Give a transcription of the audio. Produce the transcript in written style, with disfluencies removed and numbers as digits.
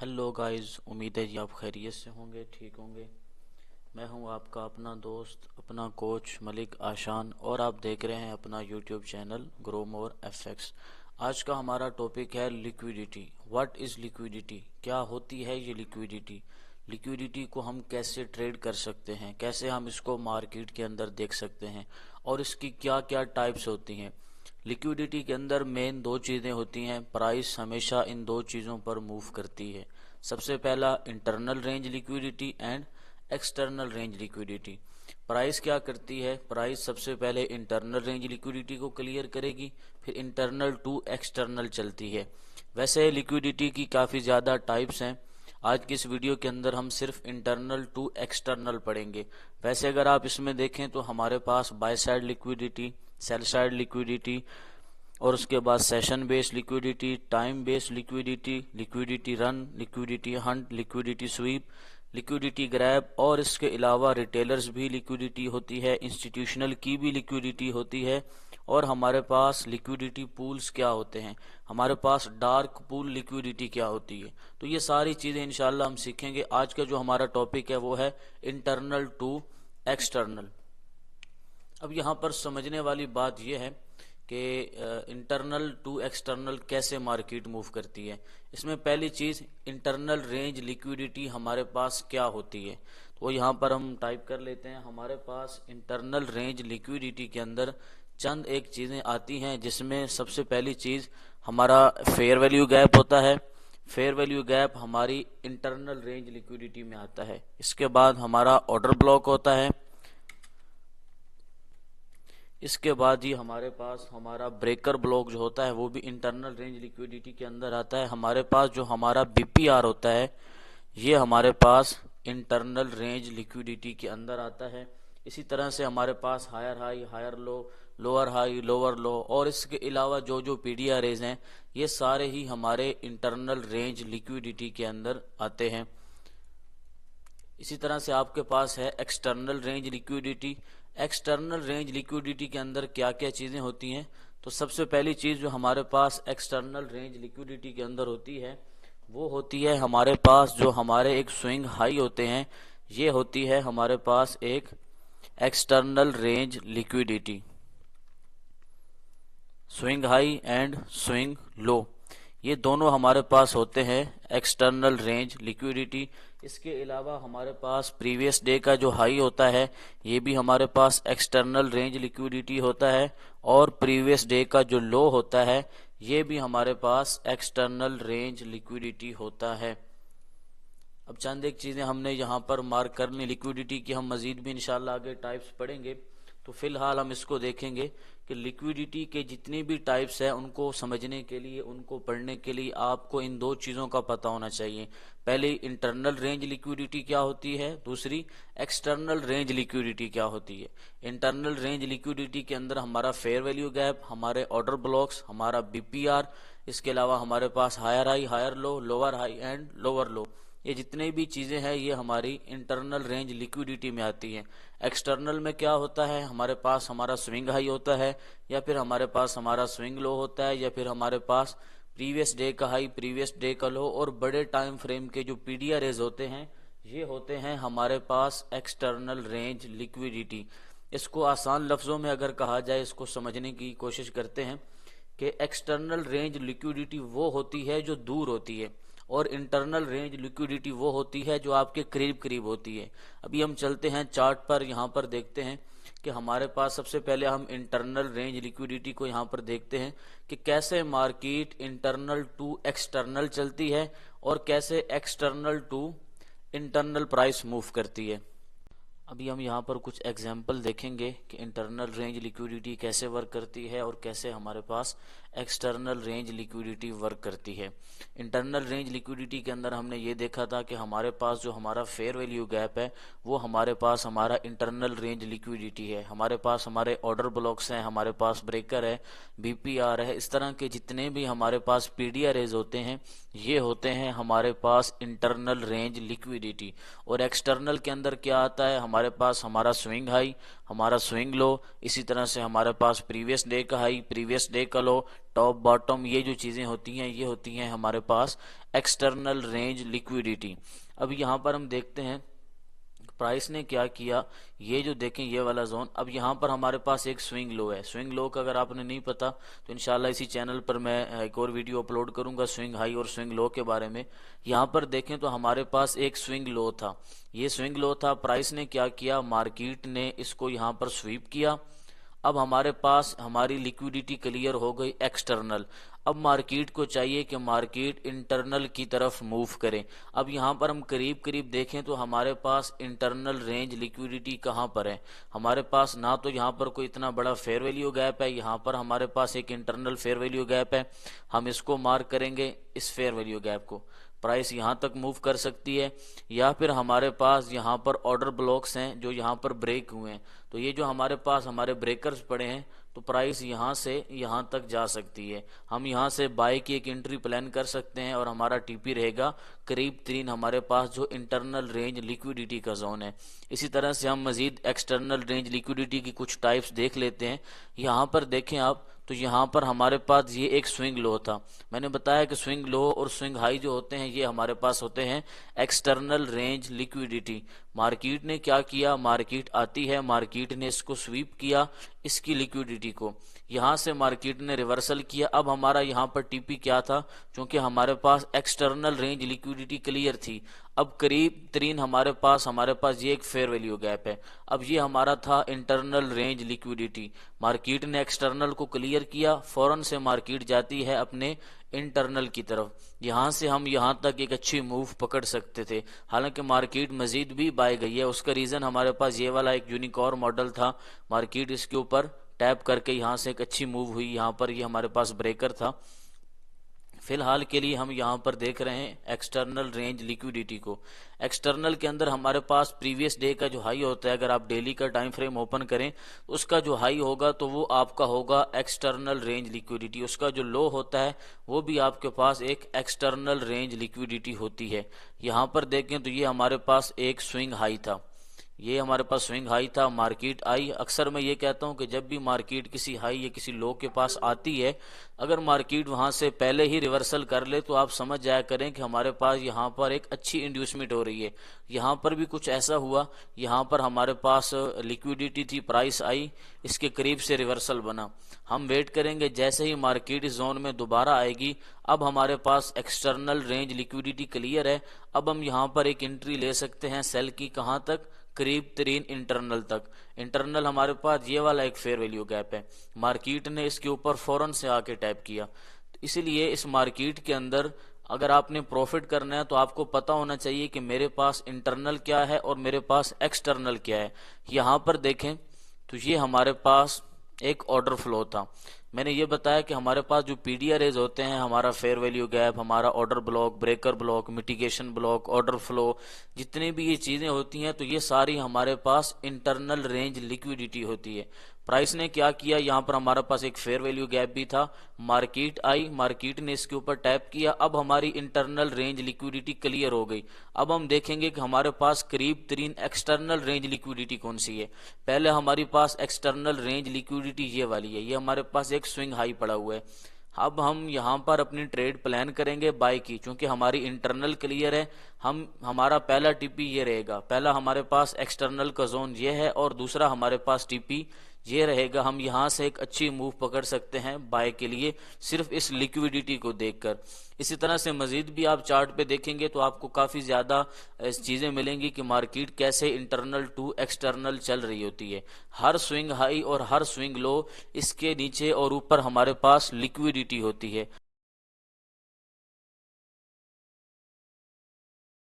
Hello guys, उम्मीद है जी आप खैरियत से होंगे, ठीक होंगे। मैं हूं आपका अपना दोस्त, अपना कोच मलिक आशान, और आप देख रहे हैं अपना YouTube channel grow more FX. आज का हमारा टॉपिक है लिक्विडिटी। What is liquidity? क्या होती है ये लिक्विडिटी? लिक्विडिटी को हम कैसे ट्रेड कर सकते हैं, कैसे हम इसको मार्केट के अंदर देख सकते हैं, और इसकी क्या क्या टाइप्स होती हैं। लिक्विडिटी के अंदर मेन दो चीज़ें होती हैं। प्राइस हमेशा इन दो चीज़ों पर मूव करती है। सबसे पहला internal range liquidity and external range liquidity. Price क्या करती है? प्राइस सबसे पहले इंटरनल रेंज लिक्विडिटी को क्लियर करेगी, फिर इंटरनल टू एक्सटर्नल चलती है। वैसे लिक्विडिटी की काफ़ी ज़्यादा टाइप्स हैं। आज की इस वीडियो के अंदर हम सिर्फ इंटरनल टू एक्सटर्नल पढ़ेंगे। वैसे अगर आप इसमें देखें तो हमारे पास buy side liquidity, sell side liquidity, और उसके बाद session based liquidity, time based liquidity, liquidity run, liquidity hunt, liquidity sweep, liquidity grab, और इसके अलावा रिटेलर्स भी लिक्विडिटी होती है, इंस्टीट्यूशनल की भी लिक्विडिटी होती है। और हमारे पास लिक्विडिटी पूल्स क्या होते हैं, हमारे पास डार्क पूल लिक्विडिटी क्या होती है। तो ये सारी चीज़ें इंशाल्लाह हम सीखेंगे। आज का जो हमारा टॉपिक है वो है इंटरनल टू एक्सटर्नल। अब यहाँ पर समझने वाली बात यह है कि इंटरनल टू एक्सटर्नल कैसे मार्केट मूव करती है। इसमें पहली चीज़ इंटरनल रेंज लिक्विडिटी हमारे पास क्या होती है, तो यहाँ पर हम टाइप कर लेते हैं। हमारे पास इंटरनल रेंज लिक्विडिटी के अंदर चंद एक चीज़ें आती हैं, जिसमें सबसे पहली चीज़ हमारा फेयर वैल्यू गैप होता है। फेयर वैल्यू गैप हमारी इंटरनल रेंज लिक्विडिटी में आता है। इसके बाद हमारा ऑर्डर ब्लॉक होता है। इसके बाद ही हमारे पास हमारा ब्रेकर ब्लॉक जो होता है वो भी इंटरनल रेंज लिक्विडिटी के अंदर आता है। हमारे पास जो हमारा बीपीआर होता है ये हमारे पास इंटरनल रेंज लिक्विडिटी के अंदर आता है। इसी तरह से हमारे पास higher high, higher low, lower high, lower low, और इसके अलावा जो जो पीडीआरएज हैं ये सारे ही हमारे इंटरनल रेंज लिक्विडिटी के अंदर आते हैं। इसी तरह से आपके पास है external range liquidity. External range liquidity के अंदर क्या क्या चीज़ें होती हैं, तो सबसे पहली चीज़ जो हमारे पास एक्सटर्नल रेंज लिक्विडिटी के अंदर होती है वो होती है हमारे पास जो हमारे एक स्विंग हाई होते हैं, ये होती है हमारे पास एक external range liquidity. Swing high and swing low, ये दोनों हमारे पास होते हैं एक्सटर्नल रेंज लिक्विडिटी। इसके अलावा हमारे पास प्रीवियस डे का जो हाई होता है ये भी हमारे पास एक्सटर्नल रेंज लिक्विडिटी होता है, और प्रीवियस डे का जो लो होता है ये भी हमारे पास एक्सटर्नल रेंज लिक्विडिटी होता है। अब चंद एक चीज़ें हमने यहाँ पर मार्क कर ली लिक्विडिटी की। हम मज़ीद भी इंशाल्लाह आगे टाइप्स पढ़ेंगे, तो फिलहाल हम इसको देखेंगे कि लिक्विडिटी के जितनी भी टाइप्स हैं उनको समझने के लिए, उनको पढ़ने के लिए आपको इन दो चीज़ों का पता होना चाहिए। पहली इंटरनल रेंज लिक्विडिटी क्या होती है, दूसरी एक्सटर्नल रेंज लिक्विडिटी क्या होती है। इंटरनल रेंज लिक्विडिटी के अंदर हमारा फेयर वैल्यू गैप, हमारे ऑर्डर ब्लॉक्स, हमारा बीपीआर, इसके अलावा हमारे पास higher high, higher low, lower high and lower low, ये जितने भी चीज़ें हैं ये हमारी इंटरनल रेंज लिक्विडिटी में आती हैं। एक्सटर्नल में क्या होता है, हमारे पास हमारा स्विंग हाई होता है, या फिर हमारे पास हमारा स्विंग लो होता है, या फिर हमारे पास प्रीवियस डे का हाई, प्रीवियस डे का लो, और बड़े टाइम फ्रेम के जो पीडीआरएज होते हैं ये होते हैं हमारे पास एक्सटर्नल रेंज लिक्विडिटी। इसको आसान लफ्ज़ों में अगर कहा जाए, इसको समझने की कोशिश करते हैं कि एक्सटर्नल रेंज लिक्विडिटी वो होती है जो दूर होती है, और इंटरनल रेंज लिक्विडिटी वो होती है जो आपके करीब करीब होती है। अभी हम चलते हैं चार्ट पर, यहाँ पर देखते हैं कि हमारे पास सबसे पहले हम इंटरनल रेंज लिक्विडिटी को यहाँ पर देखते हैं कि कैसे मार्केट इंटरनल टू एक्सटर्नल चलती है और कैसे external to internal price move करती है। अभी हम यहाँ पर कुछ एग्जाम्पल देखेंगे कि इंटरनल रेंज लिक्विडिटी कैसे वर्क करती है और कैसे हमारे पास एक्सटर्नल रेंज लिक्विडिटी वर्क करती है। इंटरनल रेंज लिक्विडिटी के अंदर हमने ये देखा था कि हमारे पास जो हमारा फेयर वैल्यू गैप है वो हमारे पास हमारा इंटरनल रेंज लिक्विडिटी है। हमारे पास हमारे ऑर्डर ब्लॉक्स हैं, हमारे पास ब्रेकर है, बीपीआर है, इस तरह के जितने भी हमारे पास पीडीआरएज होते हैं ये होते हैं हमारे पास इंटरनल रेंज लिक्विडिटी। और एक्सटर्नल के अंदर क्या आता है, हमारे पास हमारा स्विंग हाई, हमारा स्विंग लो, इसी तरह से हमारे पास प्रीवियस डे का हाई, प्रीवियस डे का लो, टॉप बॉटम, ये जो चीज़ें होती हैं ये होती हैं हमारे पास एक्सटर्नल रेंज लिक्विडिटी। अब यहाँ पर हम देखते हैं प्राइस ने क्या किया, ये जो देखें ये वाला जोन, अब यहाँ पर हमारे पास एक स्विंग लो है। स्विंग लो का अगर आपने नहीं पता तो इंशाल्लाह इसी चैनल पर मैं एक और वीडियो अपलोड करूंगा स्विंग हाई और स्विंग लो के बारे में। यहाँ पर देखें तो हमारे पास एक स्विंग लो था, ये स्विंग लो था। प्राइस ने क्या किया, मार्केट ने इसको यहाँ पर स्वीप किया। अब हमारे पास हमारी लिक्विडिटी क्लियर हो गई एक्सटर्नल। अब मार्केट को चाहिए कि मार्केट इंटरनल की तरफ मूव करे। अब यहाँ पर हम करीब करीब देखें तो हमारे पास इंटरनल रेंज लिक्विडिटी कहाँ पर है, हमारे पास ना तो यहाँ पर कोई इतना बड़ा फेयर वैल्यू गैप है, यहाँ पर हमारे पास एक इंटरनल फेयर वैल्यू गैप है। हम इसको मार्क करेंगे, इस फेयर वैल्यू गैप को, प्राइस यहाँ तक मूव कर सकती है। या फिर हमारे पास यहाँ पर ऑर्डर ब्लॉक्स हैं जो यहाँ पर ब्रेक हुए हैं, तो ये जो हमारे पास हमारे ब्रेकर्स पड़े हैं तो प्राइस यहाँ से यहाँ तक जा सकती है। हम यहाँ से बाय की एक एंट्री प्लान कर सकते हैं और हमारा टीपी रहेगा करीब 3 हमारे पास जो इंटरनल रेंज लिक्विडिटी का जोन है। इसी तरह से हम मजीद एक्सटर्नल रेंज लिक्विडिटी की कुछ टाइप्स देख लेते हैं। यहाँ पर देखें आप तो यहाँ पर हमारे पास ये एक स्विंग लो था। मैंने बताया कि स्विंग लो और स्विंग हाई जो होते हैं ये हमारे पास होते हैं एक्सटर्नल रेंज लिक्विडिटी। मार्केट ने क्या किया, मार्केट आती है, मार्केट ने इसको स्वीप किया, इसकी लिक्विडिटी को, यहाँ से मार्केट ने रिवर्सल किया। अब हमारा यहाँ पर टीपी क्या था, क्योंकि हमारे पास एक्सटर्नल रेंज लिक्विडिटी क्लियर थी। अब करीब 3 हमारे पास ये एक फेयर वैल्यू गैप है। अब ये हमारा था इंटरनल रेंज लिक्विडिटी। मार्केट ने एक्सटर्नल को क्लियर किया, फौरन से मार्केट जाती है अपने इंटरनल की तरफ। यहाँ से हम यहाँ तक एक अच्छी मूव पकड़ सकते थे, हालांकि मार्केट मजीद भी बाय गई है। उसका रीज़न हमारे पास ये वाला एक यूनिकॉर्न मॉडल था, मार्केट इसके ऊपर टैप करके यहाँ से एक अच्छी मूव हुई, यहाँ पर ये हमारे पास ब्रेकर था। फिलहाल के लिए हम यहाँ पर देख रहे हैं एक्सटर्नल रेंज लिक्विडिटी को। एक्सटर्नल के अंदर हमारे पास प्रीवियस डे का जो हाई होता है, अगर आप डेली का टाइम फ्रेम ओपन करें उसका जो हाई होगा तो वो आपका होगा एक्सटर्नल रेंज लिक्विडिटी। उसका जो लो होता है वो भी आपके पास एक एक्सटर्नल रेंज लिक्विडिटी होती है। यहाँ पर देखें तो ये हमारे पास एक स्विंग हाई था, ये हमारे पास स्विंग हाई था, मार्केट आई। अक्सर मैं ये कहता हूं कि जब भी मार्केट किसी हाई या किसी लो के पास आती है, अगर मार्केट वहां से पहले ही रिवर्सल कर ले तो आप समझ जाया करें कि हमारे पास यहाँ पर एक अच्छी इंड्यूसमेंट हो रही है। यहाँ पर भी कुछ ऐसा हुआ, यहाँ पर हमारे पास लिक्विडिटी थी, प्राइस आई, इसके करीब से रिवर्सल बना। हम वेट करेंगे, जैसे ही मार्केट इस जोन में दोबारा आएगी, अब हमारे पास एक्सटर्नल रेंज लिक्विडिटी क्लियर है। अब हम यहाँ पर एक एंट्री ले सकते हैं सेल की, कहाँ तक, करीब 3 इंटरनल तक। इंटरनल हमारे पास ये वाला एक फेयर वैल्यू गैप है, मार्केट ने इसके ऊपर फौरन से आके टैप किया। इसलिए इस मार्केट के अंदर अगर आपने प्रॉफिट करना है तो आपको पता होना चाहिए कि मेरे पास इंटरनल क्या है और मेरे पास एक्सटर्नल क्या है। यहाँ पर देखें तो ये हमारे पास एक ऑर्डर फ्लो था। मैंने ये बताया कि हमारे पास जो पीडीआरएज होते हैं, हमारा फेयर वैल्यू गैप, हमारा order block, breaker block, mitigation block, order flow, जितनी भी ये चीजें होती हैं तो ये सारी हमारे पास इंटरनल रेंज लिक्विडिटी होती है। प्राइस ने क्या किया, यहाँ पर हमारे पास एक फेयर वैल्यू गैप भी था, मार्केट आई, मार्केट ने इसके ऊपर टैप किया। अब हमारी इंटरनल रेंज लिक्विडिटी क्लियर हो गई। अब हम देखेंगे कि हमारे पास करीब 3 एक्सटर्नल रेंज लिक्विडिटी कौन सी है। पहले हमारे पास एक्सटर्नल रेंज लिक्विडिटी ये वाली है, ये हमारे पास एक स्विंग हाई पड़ा हुआ है। अब हम यहाँ पर अपनी ट्रेड प्लान करेंगे बाय की, क्योंकि हमारी इंटरनल क्लियर है। हमारा पहला टीपी ये रहेगा, पहला हमारे पास एक्सटर्नल का जोन ये है और दूसरा हमारे पास टीपी ये रहेगा। हम यहाँ से एक अच्छी मूव पकड़ सकते हैं बाय के लिए, सिर्फ इस लिक्विडिटी को देखकर। इसी तरह से मजीद भी आप चार्ट पे देखेंगे तो आपको काफी ज्यादा चीजें मिलेंगी कि मार्केट कैसे इंटरनल टू एक्सटर्नल चल रही होती है। हर स्विंग हाई और हर स्विंग लो, इसके नीचे और ऊपर हमारे पास लिक्विडिटी होती है।